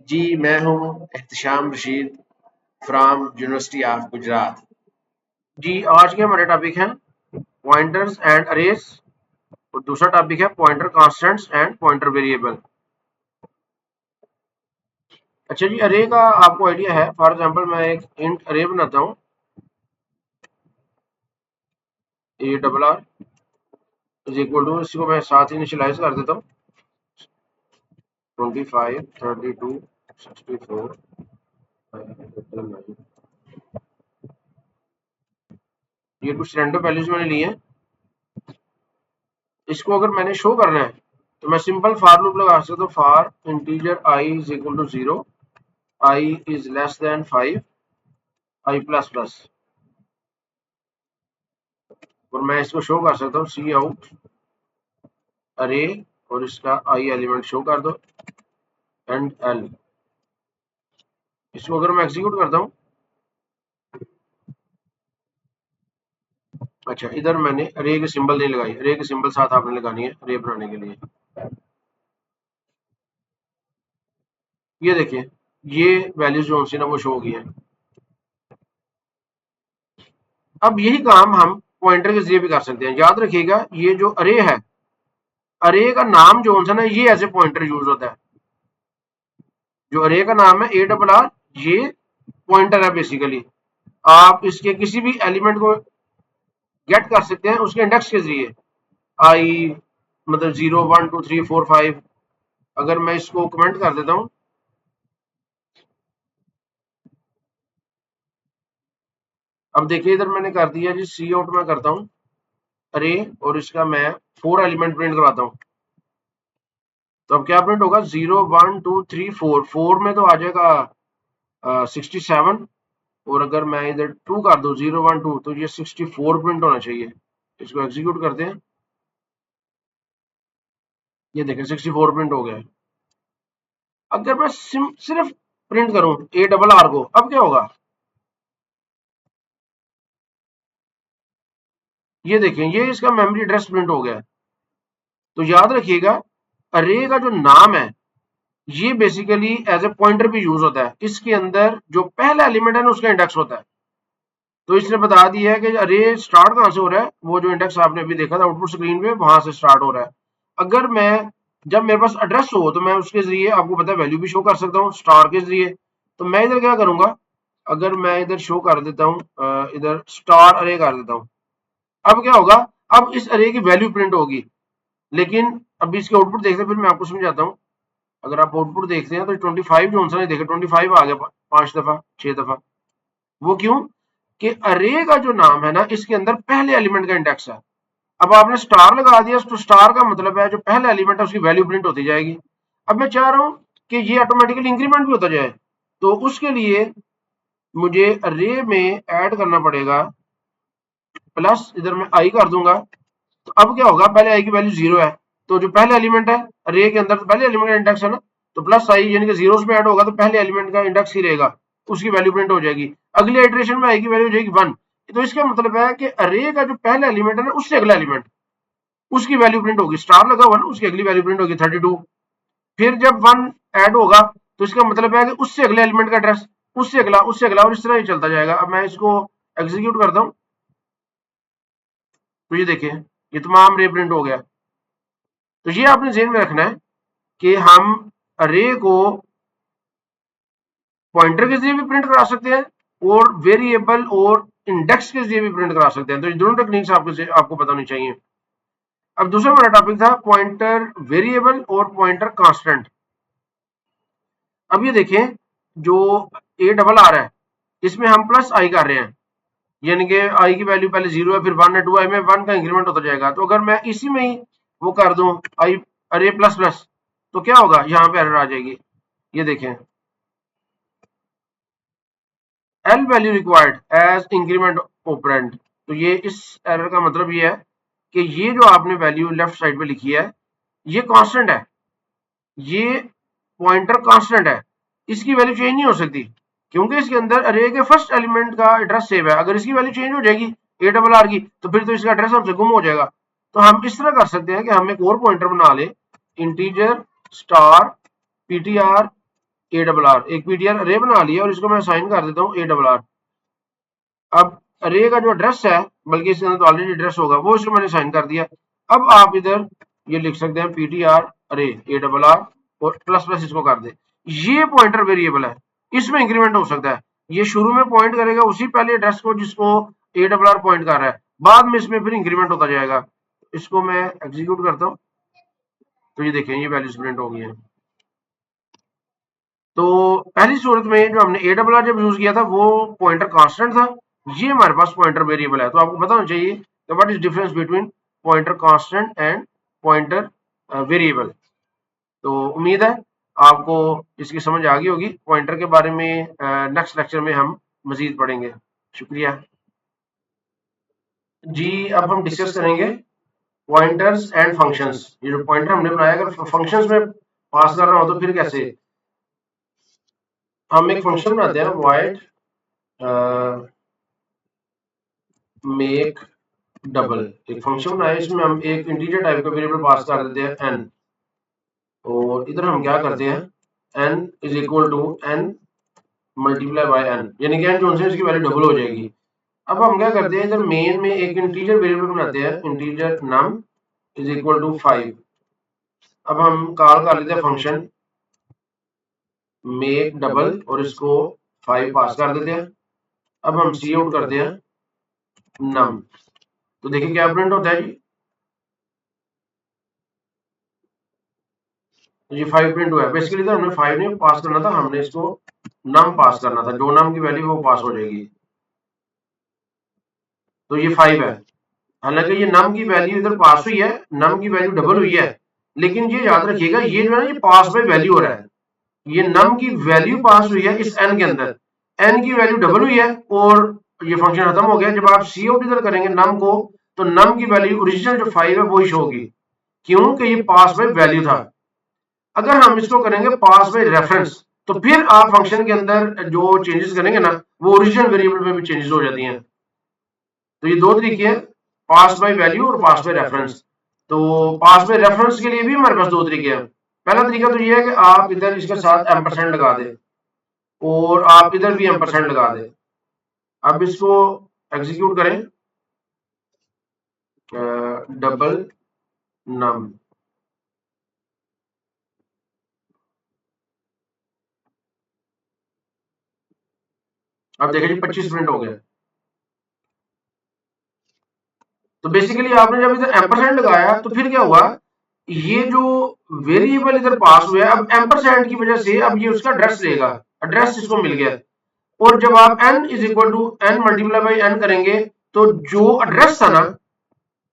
जी मैं हूँ Ehtesham Rashid from university of Gujarat. जी आज के हमारे टॉपिक हैं पॉइंटर्स एंड अरेज और दूसरा टॉपिक है pointer constants and pointer variable. अच्छा जी, अरे का आपको आइडिया है? फॉर एग्जांपल मैं एक इंट अरे बनाता हूँ, A double R is equal to, इसको मैं साथ ही इनिशियलाइज कर देता हूँ 25 32 64 59। ये कुछ रैंडम वैल्यूज मैंने लिए हैं। इसको अगर मैंने शो करना है तो मैं सिंपल फॉर लूप लगा सकता हूँ, for integer I is equal to 0, I is less than 5, I plus plus, और मैं इसको शो कर सकता हूँ सी आउट अरे और इसका आई एलिमेंट शो कर दो एंड एल। इसको अगर मैं एग्जीक्यूट करता हूँ, अच्छा इधर मैंने अरे की सिंबल नहीं लगाई, अरे की सिंबल साथ आपने लगानी है अरे बनाने के लिए। ये देखिए, ये वैल्यूज जो सी ना वो शो की है। अब यही काम हम पॉइंटर के जरिए भी कर सकते हैं। याद रखिएगा, ये जो अरे है, अरे का नाम जो सा ना ये एज ए पॉइंटर यूज होता है। जो अरे का नाम है ए डबल आर, ये पॉइंटर है बेसिकली। आप इसके किसी भी एलिमेंट को गेट कर सकते हैं उसके इंडेक्स के जरिए। आई मतलब 0 1 2 3 4 5। अगर मैं इसको कमेंट कर देता हूँ, अब देखिए इधर मैंने कर दिया जी सी आउट में करता हूँ अरे और इसका मैं 4 एलिमेंट प्रिंट करवाता हूँ। तो अब क्या प्रिंट होगा? 0 1 2 3 4। 4 में तो आ जाएगा 67, और अगर मैं इधर 2 कर दूं 0 1 2 तो ये 64 प्रिंट होना चाहिए। इसको एग्जीक्यूट करते हैं, ये देखें 64 प्रिंट हो गया है। अगर मैं सिर्फ प्रिंट करूं ए डबल आर को, अब क्या होगा? ये देखें, ये इसका मेमोरी एड्रेस प्रिंट हो गया है। तो याद रखिएगा, अरे का जो नाम है ये बेसिकली एज ए पॉइंटर भी यूज होता है। इसके अंदर जो पहला एलिमेंट है ना उसका इंडेक्स होता है। तो इसने बता दिया है कि अरे स्टार्ट कहां से हो रहा है, वो जो इंडेक्स आपने अभी देखा था आउटपुट स्क्रीन पे वहां से स्टार्ट हो रहा है। अगर मैं, जब मेरे पास एड्रेस हो तो मैं उसके जरिए आपको पता है वैल्यू भी शो कर सकता हूँ स्टार के जरिए। तो मैं इधर क्या करूंगा, अगर मैं इधर शो कर देता हूँ इधर स्टार अरे कर देता हूँ, अब क्या होगा? अब इस अरे की वैल्यू प्रिंट होगी। लेकिन अभी इसके आउटपुट देखते हैं, फिर मैं आपको समझाता हूँ। अगर आप आउटपुट देखते हैं तो 25 जो नहीं देखा, 25 आ गया 5 दफा 6 दफा। वो क्यों? कि अरे का जो नाम है ना इसके अंदर पहले एलिमेंट का इंडेक्स है। अब आपने स्टार लगा दिया तो स्टार का मतलब है जो पहला एलिमेंट है उसकी वैल्यू प्रिंट होती जाएगी। अब मैं चाह रहा हूं कि ये ऑटोमेटिकली इंक्रीमेंट भी होता जाए, तो उसके लिए मुझे अरे में ऐड करना पड़ेगा प्लस, इधर मैं आई कर दूंगा। तो अब क्या होगा? पहले आई की वैल्यू 0 है, तो जो पहले एलिमेंट है अरे के अंदर, तो पहले एलिमेंट का इंडेक्स है ना, तो प्लस आई यानी कि जीरो में ऐड होगा तो पहले एलिमेंट का इंडेक्स ही रहेगा, उसकी वैल्यू प्रिंट हो जाएगी। अगली इटरेशन में आई की वैल्यू हो जाएगी 1। तो इसका मतलब है कि अरे का जो पहला एलिमेंट है ना उससे अगला एलिमेंट, उसकी वैल्यू प्रिंट होगी। स्टार लगा हुआ ना, उसकी अगली वैल्यू प्रिंट होगी 32। फिर जब 1 ऐड होगा तो इसका मतलब है कि उससे अगले एलिमेंट का एड्रेस, उससे अगला और इस तरह ही चलता जाएगा। अब मैं इसको एग्जीक्यूट करता हूँ तो ये देखिए, ये तमाम रे प्रिंट हो गया। तो ये आपने ध्यान में रखना है कि हम अरे को पॉइंटर के जरिए भी प्रिंट करा सकते हैं और वेरिएबल और इंडेक्स के जरिए भी प्रिंट करा सकते हैं। तो ये दोनों टेक्निक्स आपको पता होनी चाहिए। अब दूसरा हमारा टॉपिक था पॉइंटर वेरिएबल और पॉइंटर कांस्टेंट। अब ये देखें, जो ए डबल आर है इसमें हम प्लस आई कर रहे हैं, यानी कि आई की वैल्यू पहले 0 है, फिर 1 है, 2 है, में 1 का इंक्रीमेंट होता जाएगा। तो अगर मैं इसी में ही वो कर दूं आई अरे प्लस प्लस, तो क्या होगा? यहाँ पे एरर आ जाएगी। ये देखें, L value required as increment operand. तो ये इस एरर का मतलब ये है कि ये जो आपने वैल्यू लेफ्ट साइड पे लिखी है ये कांस्टेंट है, ये पॉइंटर कांस्टेंट है, इसकी वैल्यू चेंज नहीं हो सकती क्योंकि इसके अंदर अरे के फर्स्ट एलिमेंट का एड्रेस सेव है। अगर इसकी वैल्यू चेंज हो जाएगी ए डबल आर की, तो फिर तो इसका एड्रेस हमसे गुम हो जाएगा। तो हम इस तरह कर सकते हैं कि हम एक और पॉइंटर बना ले, integer star PTR A double are, एक पीटीआर अरे बना लिया और इसको मैं असाइन कर देता हूँ ए डबल आर। अब अरे का जो एड्रेस है, बल्कि इसके अंदर तो ऑलरेडी एड्रेस होगा, वो इसको मैंने असाइन कर दिया। अब आप इधर ये लिख सकते हैं पीटीआर अरे ए डबल आर और प्लस प्लस इसको कर दे। ये पॉइंटर वेरिएबल है, इसमें इंक्रीमेंट हो सकता है। ये शुरू में पॉइंट करेगा उसी पहले एड्रेस को जिसको ए डबल आर पॉइंट कर रहा है, बाद में इसमें फिर इंक्रीमेंट होता जाएगा। इसको मैं एग्जीक्यूट करता हूँ तो ये देखें ये वैल्यूज प्रिंट हो गई है। तो पहली सूरत में जो हमने ए डबल आर जब यूज किया था वो पॉइंटर कांस्टेंट था, ये हमारे पास पॉइंटर वेरिएबल है। तो आपको पता होना चाहिए कि what is difference between pointer constant and pointer variable. तो उम्मीद है आपको इसकी समझ आ गई होगी। पॉइंटर के बारे में नेक्स्ट लेक्चर में हम मजीद पढ़ेंगे। शुक्रिया जी। अब हम डिस्कस करेंगे पॉइंटर्स एंड फंक्शंस। ये जो पॉइंटर हमने बनाया अगर फंक्शंस में पास कर रहा हो तो फिर कैसे? हम एक फंक्शन बनाते हैं void मेक डबल, एक फंक्शन बनाया इसमें हम एक इंटीजर टाइप का वेरिएबल पास कर देते हैं n, और इधर हम क्या करते हैं n is equal to n multiply by n, यानी कि n जो है इसकी वैल्यू डबल हो जाएगी। अब हम क्या करते हैं इधर मेन में एक इंटीजर वेरिएबल बनाते हैं integer num is equal to 5। अब हम कॉल कर लेते हैं फंक्शन मेक डबल और इसको 5 पास कर देते हैं। अब हम सी आउट करते हैं num, तो देखिए क्या प्रिंट होता है जी, ये 5 प्रिंट हुआ है। बेसिकली तो हमने 5 नहीं पास करना था, हमने इसको num पास करना था, जो num की वैल्यू वो पास हो जाएगी। तो ये 5 है, हालांकि ये num की वैल्यू इधर पास हुई है, num की वैल्यू डबल हुई है, लेकिन ये याद रखिएगा ये जो है ना ये पास बाय वैल्यू हो रहा है। ये num की वैल्यू पास हुई है इस n के अंदर, n की वैल्यू डबल हुई है और ये फंक्शन खत्म हो गया। जब आप सी आउट इधर करेंगे num को तो num की वैल्यू ओरिजिनल जो 5 है वो ही शो होगी, क्योंकि ये पास बाय वैल्यू था। अगर हम इसको करेंगे पास बाय रेफरेंस तो फिर आप फंक्शन के अंदर जो चेंजेस करेंगे ना वो ओरिजिनल वेरिएबल में भी चेंजेस हो जाती हैं। तो ये दो तरीके हैं, पास बाय वैल्यू और पास बाय रेफरेंस। तो पास बाय रेफरेंस के लिए भी हमारे पास दो तरीके हैं। पहला तरीका तो ये है कि आप इधर इसके साथ एम्परसेंड लगा दें और आप इधर भी एम्परसेंड लगा दें। अब इसको एग्जीक्यूट करें डबल नम, अब देखिए जी 25 प्रिंट हो गया। तो बेसिकली आपने जब इधर एम्परसेंड लगाया तो फिर क्या हुआ, ये जो वेरिएबल इधर पास हुआ है अब एम्परसेंड की वजह से अब ये उसका एड्रेस लेगा, एड्रेस इसको मिल गया। और जब आप n is equal to n multiply by n करेंगे तो जो एड्रेस था ना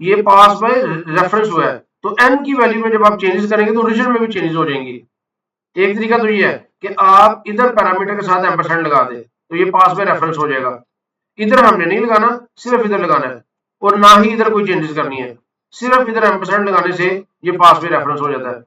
ये पास बाय रेफरेंस हुआ है, तो n की वैल्यू में जब आप चेंजेस करेंगे तो ओरिजिनल में भी चेंजेस हो जाएंगी। एक तरीका तो ये है कि आप इधर पैरामीटर के साथ एम्परसेंड लगा दें तो ये पास बाय रेफरेंस हो जाएगा। इधर हमने नहीं लगाना, सिर्फ इधर लगाना है और ना ही इधर कोई चेंजेस करनी है, सिर्फ इधर एम्परसेंड लगाने से ये पास बाय रेफरेंस हो जाता है।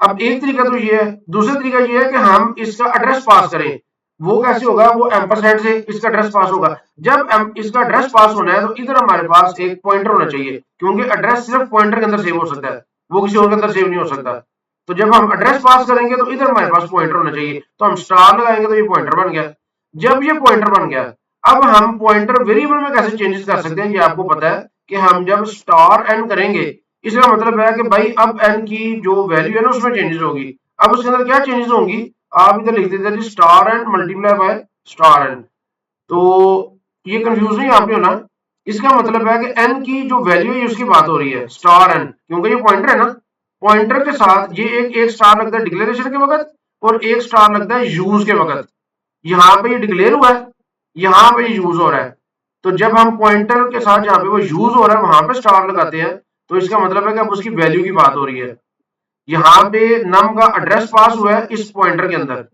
अब एक तरीका तो ये है, दूसरा तरीका ये है कि हम इसका एड्रेस पास करें। वो कैसे होगा, वो एम्परसेंड से इसका एड्रेस पास होगा। जब इसका एड्रेस पास होना है तो इधर हमारे पास एक पॉइंटर होना चाहिए, क्योंकि एड्रेस सिर्फ पॉइंटर के अंदर सेव हो सकता है, वो किसी और के अंदर सेव नहीं हो सकता। तो जब हम एड्रेस पास करेंगे तो इधर हमारे पास पॉइंटर होना चाहिए, तो हम स्टार लगाएंगे तो ये पॉइंटर बन गया। जब ये पॉइंटर बन गया अब हम पॉइंटर वेरिएबल में कैसे चेंजेस कर सकते हैं ये आपको पता है कि हम जब स्टार एन करेंगे इसका मतलब है कि भाई अब एन की जो वैल्यू है ना उसमें चेंजेस होगी। अब उसके अंदर क्या चेंजेस होंगी, आप इधर लिख देते हैं star N multiply by star N. तो ये कंफ्यूज नहीं आपने होना, इसका मतलब है कि n की जो वैल्यू है उसकी बात हो रही है स्टार n, क्योंकि ये पॉइंटर है ना, पॉइंटर के साथ ये एक स्टार लगता है डिक्लेरेशन के वक्त और एक स्टार लगता है यूज के वक्त। यहाँ पे ये डिक्लेयर हुआ है, यहाँ पे यूज हो रहा है, तो जब हम पॉइंटर के साथ जहाँ पे वो यूज हो रहा है वहां पे स्टार लगाते हैं तो इसका मतलब है कि अब उसकी वैल्यू की बात हो रही है। यहाँ पे नम का एड्रेस पास हुआ है इस पॉइंटर के अंदर।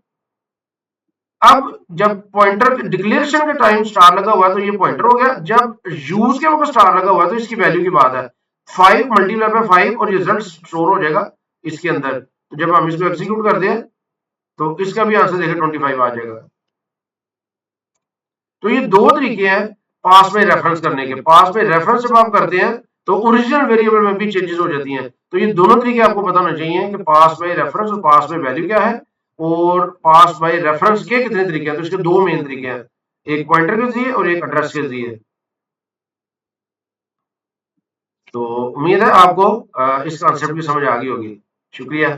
अब जब पॉइंटर डिक्लेरेशन के टाइम स्टार लगा हुआ है तो ये पॉइंटर हो गया, जब यूज के वक्त स्टार लगा हुआ है तो इसकी वैल्यू की बात है 5 मल्टीप्लाई बाय 5 और रिजल्ट स्टोर हो जाएगा इसके अंदर। तो जब हम इसको एग्जीक्यूट कर दें तो इसका भी आंसर देखें 25 आ जाएगा। तो ये दो तरीके हैं पास बाय रेफरेंस करने के। पास बाय रेफरेंस जब आप करते हैं तो ओरिजिनल वेरिएबल में भी चेंजेस हो जाती हैं। तो ये दोनों तरीके आपको पता होना चाहिए कि पास बाय रेफरेंस और पास बाय वैल्यू क्या है, और पास बाय रेफरेंस के कितने तरीके हैं? तो इसके दो मेन तरीके हैं, एक पॉइंटर के जरिए और एक एड्रेस के जरिए। तो उम्मीद है आपको इस कॉन्सेप्ट की समझ आ गई होगी। शुक्रिया।